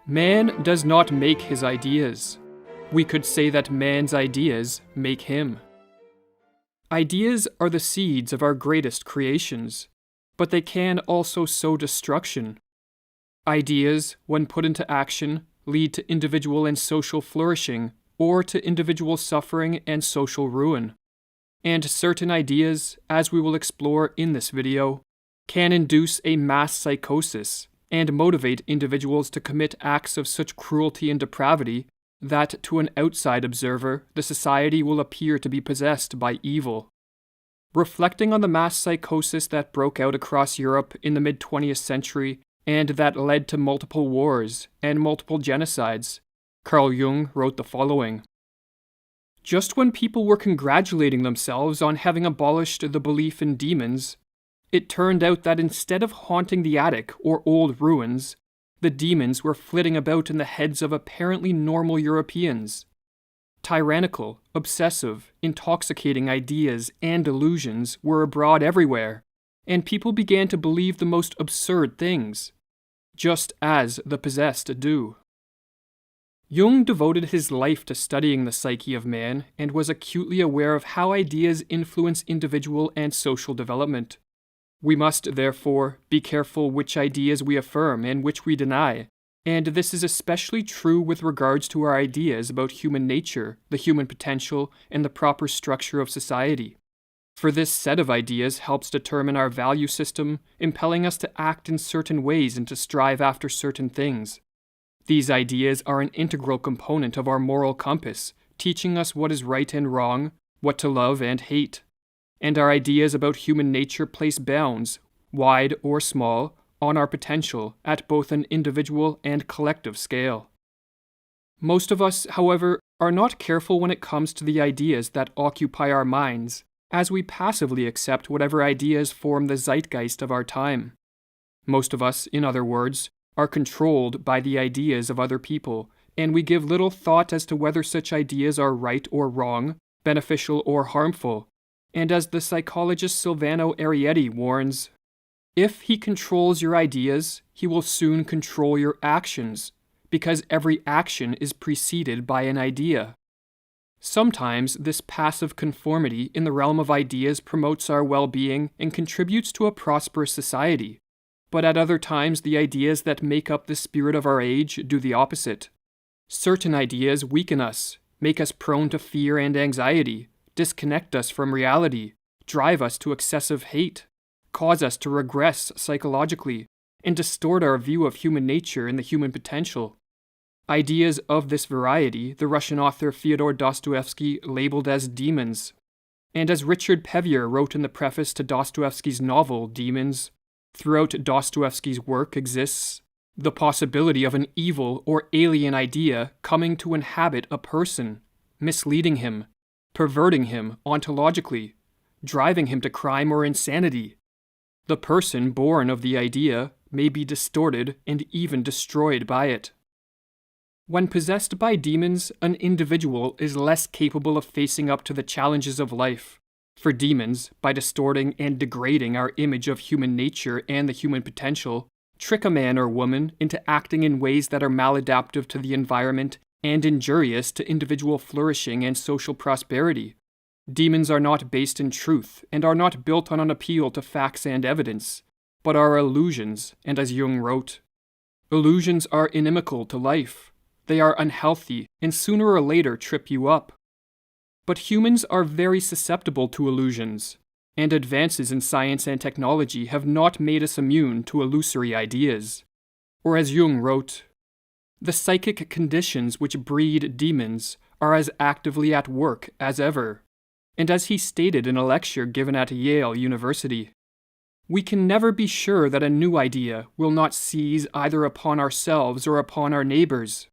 Man does not make his ideas. We could say that man's ideas make him. Ideas are the seeds of our greatest creations, but they can also sow destruction. Ideas, when put into action, lead to individual and social flourishing, or to individual suffering and social ruin. And certain ideas, as we will explore in this video, can induce a mass psychosis and motivate individuals to commit acts of such cruelty and depravity that to an outside observer the society will appear to be possessed by evil. Reflecting on the mass psychosis that broke out across Europe in the mid-20th century and that led to multiple wars and multiple genocides, Carl Jung wrote the following. Just when people were congratulating themselves on having abolished the belief in demons, it turned out that instead of haunting the attic or old ruins, the demons were flitting about in the heads of apparently normal Europeans. Tyrannical, obsessive, intoxicating ideas and delusions were abroad everywhere, and people began to believe the most absurd things, just as the possessed do. Jung devoted his life to studying the psyche of man and was acutely aware of how ideas influence individual and social development. We must, therefore, be careful which ideas we affirm and which we deny, and this is especially true with regards to our ideas about human nature, the human potential, and the proper structure of society. For this set of ideas helps determine our value system, impelling us to act in certain ways and to strive after certain things. These ideas are an integral component of our moral compass, teaching us what is right and wrong, what to love and hate. And our ideas about human nature place bounds, wide or small, on our potential at both an individual and collective scale. Most of us, however, are not careful when it comes to the ideas that occupy our minds, as we passively accept whatever ideas form the zeitgeist of our time. Most of us, in other words, are controlled by the ideas of other people, and we give little thought as to whether such ideas are right or wrong, beneficial or harmful. And as the psychologist Silvano Arietti warns, if he controls your ideas, he will soon control your actions, because every action is preceded by an idea. Sometimes this passive conformity in the realm of ideas promotes our well-being and contributes to a prosperous society, but at other times the ideas that make up the spirit of our age do the opposite. Certain ideas weaken us, make us prone to fear and anxiety, disconnect us from reality, drive us to excessive hate, cause us to regress psychologically, and distort our view of human nature and the human potential. Ideas of this variety the Russian author Fyodor Dostoevsky labeled as demons. And as Richard Pevier wrote in the preface to Dostoevsky's novel Demons, throughout Dostoevsky's work exists the possibility of an evil or alien idea coming to inhabit a person, misleading him, perverting him ontologically, driving him to crime or insanity. The person born of the idea may be distorted and even destroyed by it. When possessed by demons, an individual is less capable of facing up to the challenges of life. For demons, by distorting and degrading our image of human nature and the human potential, trick a man or woman into acting in ways that are maladaptive to the environment and injurious to individual flourishing and social prosperity. Demons are not based in truth and are not built on an appeal to facts and evidence, but are illusions, and as Jung wrote, illusions are inimical to life. They are unhealthy and sooner or later trip you up. But humans are very susceptible to illusions, and advances in science and technology have not made us immune to illusory ideas. Or as Jung wrote, the psychic conditions which breed demons are as actively at work as ever. And as he stated in a lecture given at Yale University, we can never be sure that a new idea will not seize either upon ourselves or upon our neighbors.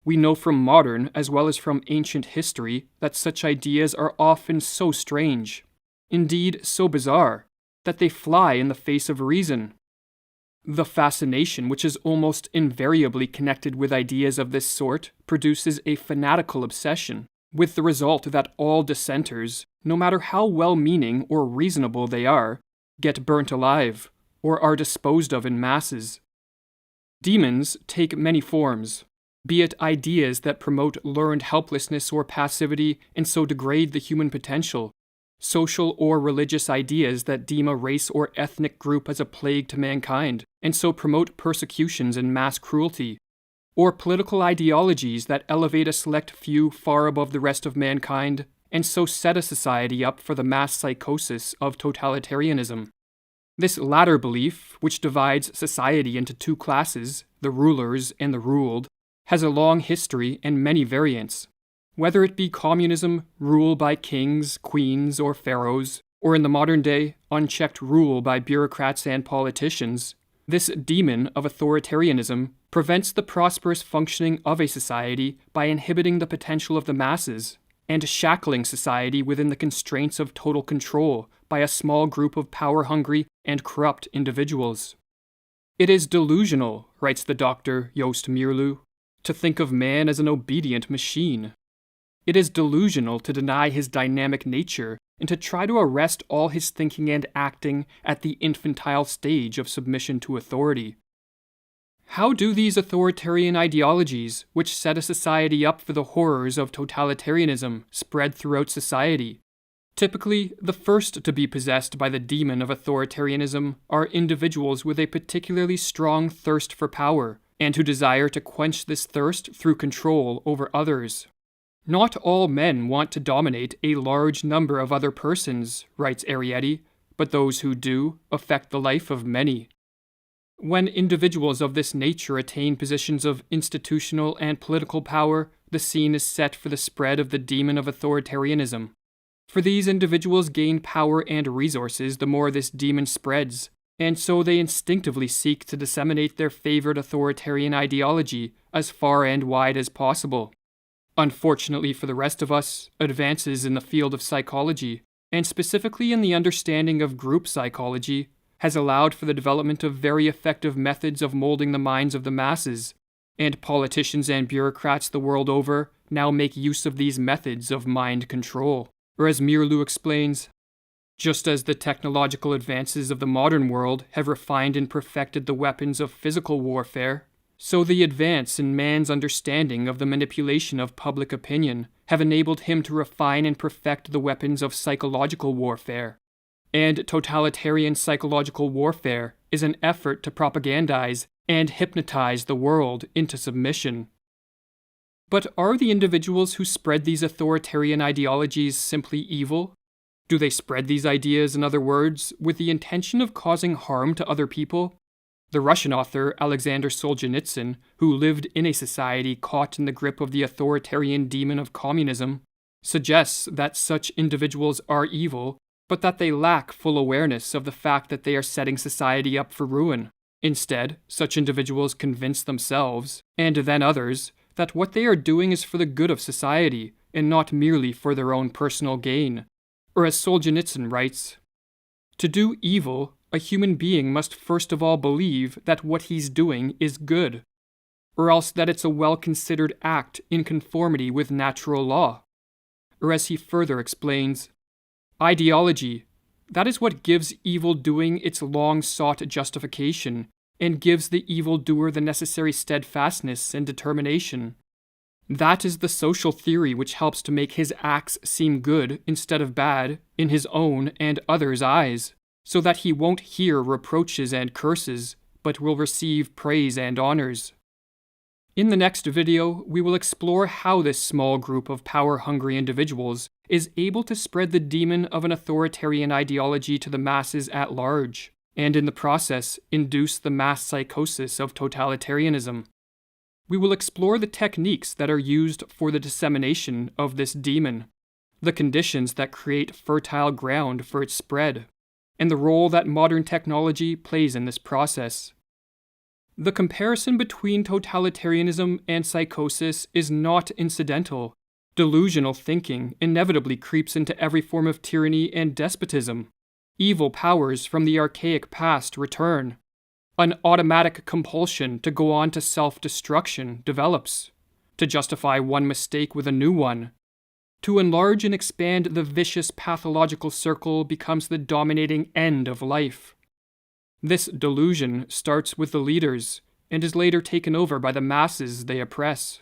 We know from modern as well as from ancient history that such ideas are often so strange, indeed so bizarre, that they fly in the face of reason. The fascination which is almost invariably connected with ideas of this sort produces a fanatical obsession, with the result that all dissenters, no matter how well-meaning or reasonable they are, get burnt alive, or are disposed of in masses. Demons take many forms, be it ideas that promote learned helplessness or passivity and so degrade the human potential, social or religious ideas that deem a race or ethnic group as a plague to mankind and so promote persecutions and mass cruelty, or political ideologies that elevate a select few far above the rest of mankind and so set a society up for the mass psychosis of totalitarianism. This latter belief, which divides society into two classes, the rulers and the ruled, has a long history and many variants. Whether it be communism, rule by kings, queens, or pharaohs, or in the modern day, unchecked rule by bureaucrats and politicians, this demon of authoritarianism prevents the prosperous functioning of a society by inhibiting the potential of the masses and shackling society within the constraints of total control by a small group of power-hungry and corrupt individuals. It is delusional, writes the Dr. Joost Meerloo, to think of man as an obedient machine. It is delusional to deny his dynamic nature and to try to arrest all his thinking and acting at the infantile stage of submission to authority. How do these authoritarian ideologies, which set a society up for the horrors of totalitarianism, spread throughout society? Typically, the first to be possessed by the demon of authoritarianism are individuals with a particularly strong thirst for power, and who desire to quench this thirst through control over others. Not all men want to dominate a large number of other persons, writes Arrietty, but those who do affect the life of many. When individuals of this nature attain positions of institutional and political power, the scene is set for the spread of the demon of authoritarianism. For these individuals gain power and resources the more this demon spreads, and so they instinctively seek to disseminate their favored authoritarian ideology as far and wide as possible. Unfortunately for the rest of us, advances in the field of psychology, and specifically in the understanding of group psychology, has allowed for the development of very effective methods of molding the minds of the masses, and politicians and bureaucrats the world over now make use of these methods of mind control. Or as Meerloo explains, just as the technological advances of the modern world have refined and perfected the weapons of physical warfare, so the advance in man's understanding of the manipulation of public opinion have enabled him to refine and perfect the weapons of psychological warfare. And totalitarian psychological warfare is an effort to propagandize and hypnotize the world into submission. But are the individuals who spread these authoritarian ideologies simply evil? Do they spread these ideas, in other words, with the intention of causing harm to other people? The Russian author Alexander Solzhenitsyn, who lived in a society caught in the grip of the authoritarian demon of communism, suggests that such individuals are evil, but that they lack full awareness of the fact that they are setting society up for ruin. Instead, such individuals convince themselves, and then others, that what they are doing is for the good of society, and not merely for their own personal gain. Or as Solzhenitsyn writes, "To do evil, a human being must first of all believe that what he's doing is good, or else that it's a well-considered act in conformity with natural law." Or as he further explains, "Ideology, that is what gives evil doing its long-sought justification, and gives the evildoer the necessary steadfastness and determination. That is the social theory which helps to make his acts seem good instead of bad in his own and others' eyes, so that he won't hear reproaches and curses, but will receive praise and honors." In the next video, we will explore how this small group of power-hungry individuals is able to spread the demon of an authoritarian ideology to the masses at large, and in the process induce the mass psychosis of totalitarianism. We will explore the techniques that are used for the dissemination of this demon, the conditions that create fertile ground for its spread, and the role that modern technology plays in this process. The comparison between totalitarianism and psychosis is not incidental. Delusional thinking inevitably creeps into every form of tyranny and despotism. Evil powers from the archaic past return. An automatic compulsion to go on to self-destruction develops, to justify one mistake with a new one. To enlarge and expand the vicious pathological circle becomes the dominating end of life. This delusion starts with the leaders, and is later taken over by the masses they oppress.